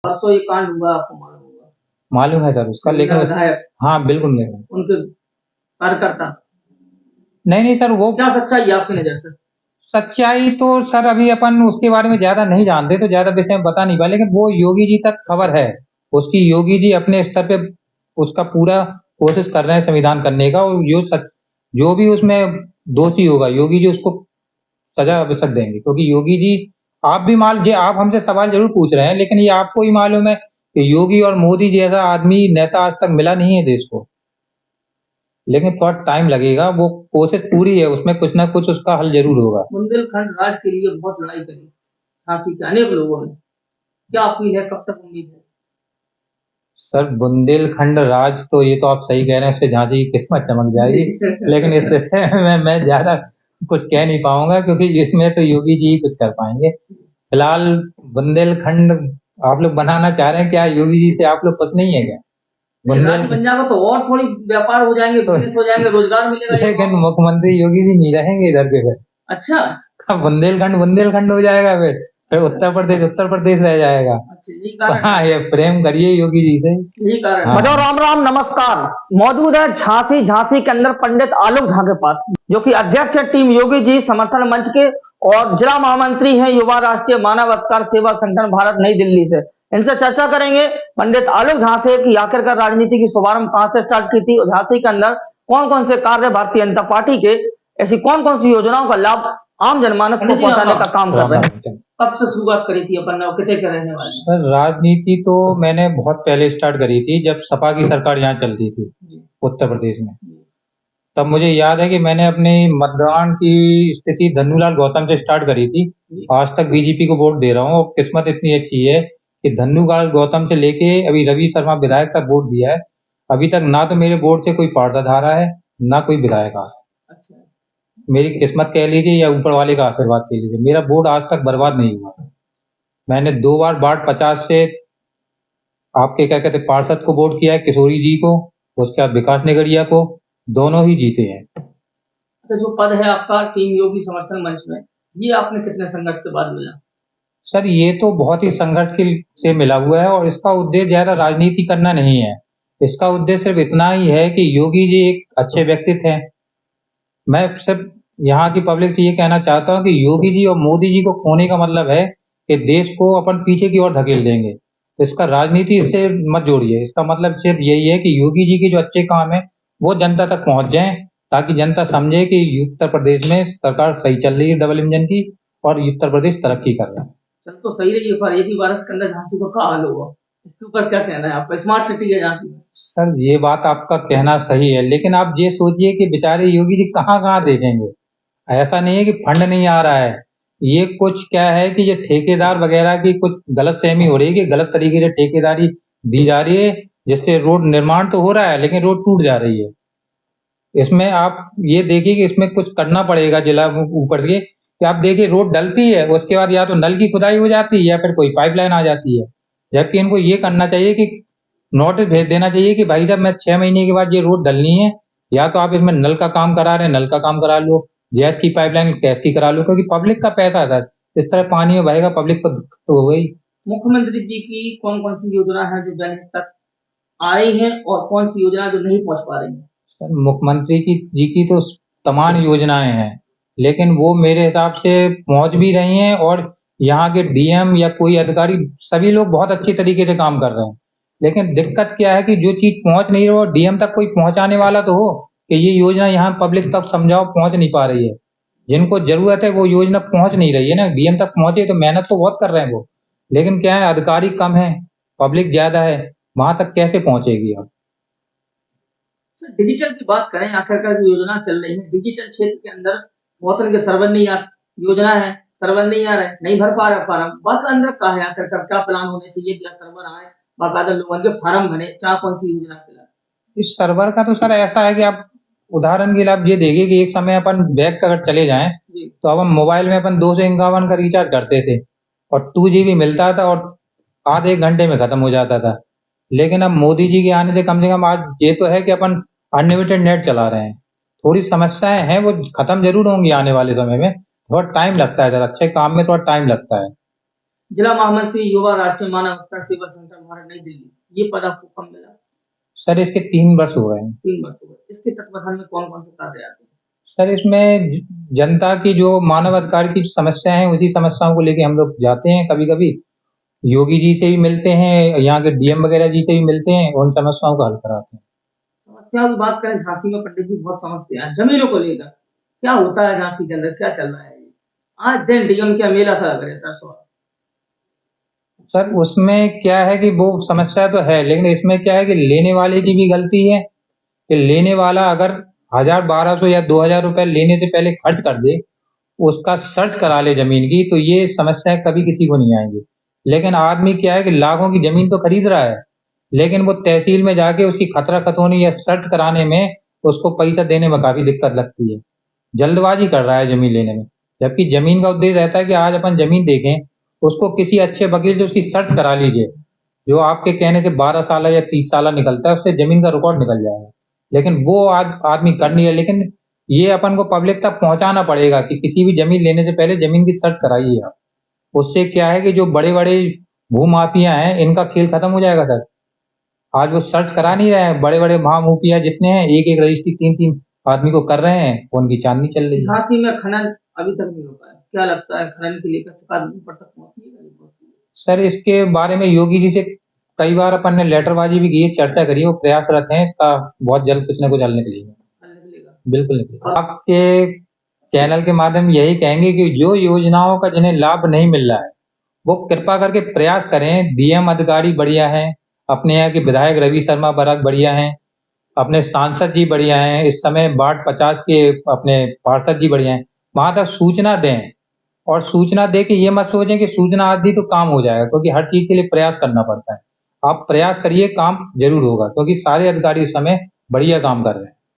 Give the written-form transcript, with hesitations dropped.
परसों ये कांड हुआ, आपको मालूम होगा। मालूम है सर उसका, लेकिन विधायक हाँ बिल्कुल नहीं, उनके कार्यकर्ता। नहीं सर, वो क्या सच्चाई है आपकी नजर से? सच्चाई तो सर अभी अपन उसके बारे में ज्यादा नहीं जानते, तो ज्यादा विषय में बता नहीं पाए, लेकिन वो योगी जी तक खबर है उसकी। योगी जी अपने स्तर पे उसका पूरा कोशिश कर रहे हैं संविधान करने का, और जो भी उसमें दोषी होगा योगी जी उसको सजा अवश्य देंगे, क्योंकि योगी जी, आप भी मान लीजिए, आप हमसे सवाल जरूर पूछ रहे हैं, लेकिन ये आपको ही मालूम है कि योगी और मोदी जैसा आदमी नेता आज तक मिला नहीं है देश को। लेकिन थोड़ा टाइम लगेगा, वो कोशिश पूरी है, उसमें कुछ ना कुछ उसका हल जरूर होगा। बुंदेलखंड राज के लिए बहुत लड़ाई करी झांसी के अनेक लोगों ने, क्या अपील है, कब तक उम्मीद है? सर बुंदेलखंड राज तो ये तो आप सही कह रहे हैं, इससे झांसी की किस्मत चमक जाएगी। लेकिन इस विषय में मैं ज्यादा कुछ कह नहीं पाऊंगा, क्योंकि इसमें तो योगी जी ही कुछ कर पाएंगे। फिलहाल बुंदेलखंड आप लोग बनाना चाह रहे हैं, क्या योगी जी से आप लोग खुश नहीं है क्या? राज्य बन जाएगा तो और थोड़ी व्यापार हो जाएंगे, बिजनेस हो जाएंगे, रोजगार मिलेगा। लेकिन मुख्यमंत्री योगी जी नहीं रहेंगे इधर के फिर। अच्छा, बुंदेलखंड बुंदेलखंड हो जाएगा, फिर उत्तर प्रदेश रह जाएगा। अच्छा यही कारण हाँ, ये प्रेम करिए योगी जी से, यही कारण। हाँ। बजाओ राम राम, नमस्कार। मौजूद है झांसी के अंदर पंडित आलोक झा के पास, जो कि अध्यक्ष है टीम योगी जी समर्थन मंच के और जिला महामंत्री हैं युवा राष्ट्रीय मानव अधिकार सेवा संगठन भारत नई दिल्ली से। इनसे चर्चा करेंगे पंडित आलोक झा से कि आखिरकार राजनीति की शुभारंभ कहां से स्टार्ट की थी और झांसी के अंदर कौन कौन से कार्य भारतीय जनता पार्टी के, ऐसी कौन कौन सी योजनाओं का लाभ आम जनमानस को पहुंचाने का काम कर रहे हैं। कब से शुरुआत करी थी अपन ने, कितने के रहने वाले? सर राजनीति तो मैंने बहुत पहले स्टार्ट करी थी, जब सपा की सरकार यहाँ चलती थी उत्तर प्रदेश में। तब मुझे याद है कि मैंने अपनी मतदान की स्थिति धन्नूलाल गौतम से स्टार्ट करी थी। आज तक बीजेपी को वोट दे रहा हूँ, और किस्मत इतनी अच्छी है कि धन्नूलाल गौतम से लेके अभी रवि शर्मा विधायक तक वोट दिया है। अभी तक ना तो मेरे वोट से कोई पार्षद हारा है, ना कोई विधायक हारा। मेरी किस्मत कह लीजिए या ऊपर वाले का आशीर्वाद कह लीजिए, मेरा वोट आज तक बर्बाद नहीं हुआ। मैंने 2 बार वार्ड 50 से आपके क्या कहते पार्षद को वोट किया है, किशोरी जी को, उसके बाद विकास नगरिया को, दोनों ही जीते हैं। तो जो पद है आपका टीम योगी समर्थन मंच में, ये आपने कितने संघर्ष के बाद मिला? सर ये तो बहुत ही संघर्ष से मिला हुआ है, और इसका उद्देश्य ज्यादा राजनीति करना नहीं है। इसका उद्देश्य सिर्फ इतना ही है कि योगी जी एक अच्छे व्यक्तित्व हैं। मैं सिर्फ यहाँ की पब्लिक से ये कहना चाहता हूँ कि योगी जी और मोदी जी को खोने का मतलब है कि देश को अपन पीछे की ओर धकेल देंगे। इसका राजनीति इससे मत जोड़िए। इसका मतलब सिर्फ यही है कि योगी जी के जो अच्छे काम है वो जनता तक पहुंच जाएं, ताकि जनता समझे कि उत्तर प्रदेश में सरकार सही चल रही है डबल इंजन की, और उत्तर प्रदेश तरक्की कर रहा है। चल तो सही रही है, पर एक ही बारिश के अंदर झांसी को क्या हाल होगा, इसके ऊपर क्या कहना है आपका? स्मार्ट सिटी है झांसी। सर ये बात आपका कहना सही है, लेकिन आप ये सोचिए कि बेचारे योगी जी कहाँ कहाँ देखेंगे। ऐसा नहीं है कि फंड नहीं आ रहा है, ये कुछ क्या है कि ये ठेकेदार वगैरह की कुछ गलतफहमी हो रही है कि गलत तरीके से ठेकेदारी दी जा रही है, जिससे रोड निर्माण तो हो रहा है लेकिन रोड टूट जा रही है। इसमें आप ये देखिए कि इसमें कुछ करना पड़ेगा जिला ऊपर से, कि आप देखिए रोड डलती है, उसके बाद या तो नल की खुदाई हो जाती है या फिर कोई पाइपलाइन आ जाती है। जबकि इनको ये करना चाहिए कि नोटिस भेज देना चाहिए कि भाई साहब मैं 6 महीने के बाद ये रोड डलनी है, या तो आप इसमें नल का काम करा रहे हैं नल का काम करा लो, गैस की पाइपलाइन गैस की करा लो, क्योंकि पब्लिक का पैसा है। इस तरह पानी में बहेगा, पब्लिक को दिक्कत तो हो गई। मुख्यमंत्री जी की कौन कौन सी योजना है जो जनहित तक आ रही है और कौन सी योजना जो नहीं पहुंच पा रही है? सर मुख्यमंत्री जी की तो तमाम योजनाएं हैं, लेकिन वो मेरे हिसाब से पहुंच भी रही हैं, और यहाँ के डीएम या कोई अधिकारी सभी लोग बहुत अच्छी तरीके से काम कर रहे हैं। लेकिन दिक्कत क्या है कि जो चीज पहुंच नहीं रही वो डीएम तक कोई पहुंचाने वाला तो हो, कि ये योजना यहाँ पब्लिक तक समझाओ, पहुंच नहीं पा रही है। जिनको जरूरत है वो योजना पहुंच नहीं रही है ना, डीएम तक पहुंचे तो मेहनत तो बहुत कर रहे हैं वो, लेकिन क्या है अधिकारी कम है, पब्लिक ज्यादा है, वहां तक कैसे पहुंचेगी अब। डिजिटल की बात करें, आखिरकार जो योजना चल रही है डिजिटल क्षेत्र के अंदर, बहुत के सर्वर नहीं आ योजना है, सर्वर नहीं आ रहा है, नहीं भर पा रहा फार्म, बस अंदर का है आखिरकार क्या प्लान होने चाहिए कि सर्वर आए, बाकायदा लोगों के फार्म भरे, क्या कौन सी योजना फिलहाल? इस सर्वर का तो सर ऐसा है कि आप उदाहरण के लिए आप ये देखिए कि एक समय अपन बैक का अगर चले जाएं, तो अब हम मोबाइल में अपन 251 का रिचार्ज करते थे और 2 GB मिलता था, और आधे 1 घंटे में खत्म हो जाता था। लेकिन अब मोदी जी के आने से कम आज ये तो है कि अपन अनलिमिटेड नेट चला रहे हैं। थोड़ी समस्याएं हैं, वो खत्म जरूर होंगी आने वाले समय में, थोड़ा टाइम लगता है सर, अच्छे काम में थोड़ा टाइम लगता है। जिला महामंत्री युवा राष्ट्रीय मानव अधिकार सेवा संगठन भारत नई दिल्ली, ये पद आपको कब मिला? सर इसके 3 वर्ष हो गए हैं। 3 वर्ष हो गए। इसके तत्वाधान में कौन कौन से कार्य आते हैं? सर इसमें जनता की जो मानव अधिकार की समस्या है उसी समस्याओं को लेके हम लोग जाते हैं। कभी कभी योगी जी से भी मिलते हैं, यहाँ के डीएम वगैरह जी से भी मिलते हैं, उन समस्याओं का हल कराते हैं। समस्याओं की बात करें, झांसी में पंडित जी बहुत समस्या है जमीनों को लेकर। क्या होता है झांसी के अंदर, क्या चल रहा है? आज दिन डीएम का मेला सा लग रहता है सवाल। सर उसमें क्या है कि वो समस्या तो है, लेकिन इसमें क्या है कि लेने वाले की भी गलती है कि लेने वाला अगर 1000-1200 या 2000 रुपए लेने से पहले खर्च कर दे, उसका सर्च करा ले जमीन की, तो ये समस्याएं कभी किसी को नहीं आएंगी। लेकिन आदमी क्या है कि लाखों की जमीन तो खरीद रहा है, लेकिन वो तहसील में जाके उसकी खतरा खतौनी या सर्च कराने में उसको पैसा देने में काफी दिक्कत लगती है। जल्दबाजी कर रहा है जमीन लेने में, जबकि जमीन का उद्देश्य रहता है कि आज अपन जमीन देखें, उसको किसी अच्छे वकील से उसकी सर्च करा लीजिए, जो आपके कहने से 12 साल या 30 साल निकलता है, उससे जमीन का रिकॉर्ड निकल जाएगा। लेकिन वो आज आदमी कर नहीं है। लेकिन ये अपन को पब्लिक तक पहुंचाना पड़ेगा कि किसी भी जमीन लेने से पहले जमीन की सर्च कराइए आप। उससे क्या है कि जो बड़े बड़े भूमाफिया हैं इनका खेल खत्म हो जाएगा सर। आज वो सर्च करा नहीं रहे हैं, बड़े बड़े महामाफिया जितने हैं एक एक रजिस्ट्री 3-3 आदमी को कर रहे हैं, उनकी चांदनी चल रही है। झांसी में खनन अभी तक नहीं हो पाया, क्या लगता है खनन के लेकर शिकायत ऊपर तक पहुंची है? सर इसके बारे में योगी जी से कई बार अपन ने लेटरबाजी भी की है, चर्चा करी है, वो प्रयासरत हैं इसका बहुत जल्द कुछ न कुछ हल निकलेगा। बिल्कुल निकलेगा। आपके चैनल के माध्यम यही कहेंगे कि जो योजनाओं का जिन्हें लाभ नहीं मिल रहा है वो कृपा करके प्रयास करें। डीएम अधिकारी बढ़िया हैं, अपने यहाँ के विधायक रवि शर्मा बराक बढ़िया हैं, अपने सांसद जी बढ़िया हैं, इस समय वार्ड 50 के अपने पार्षद जी बढ़िया हैं। वहां तक सूचना दें, और सूचना दे के ये मत सोचें कि सूचना आ दी तो काम हो जाएगा, क्योंकि हर चीज के लिए प्रयास करना पड़ता है। आप प्रयास करिए, काम जरूर होगा, क्योंकि सारे अधिकारी इस समय बढ़िया काम कर रहे हैं।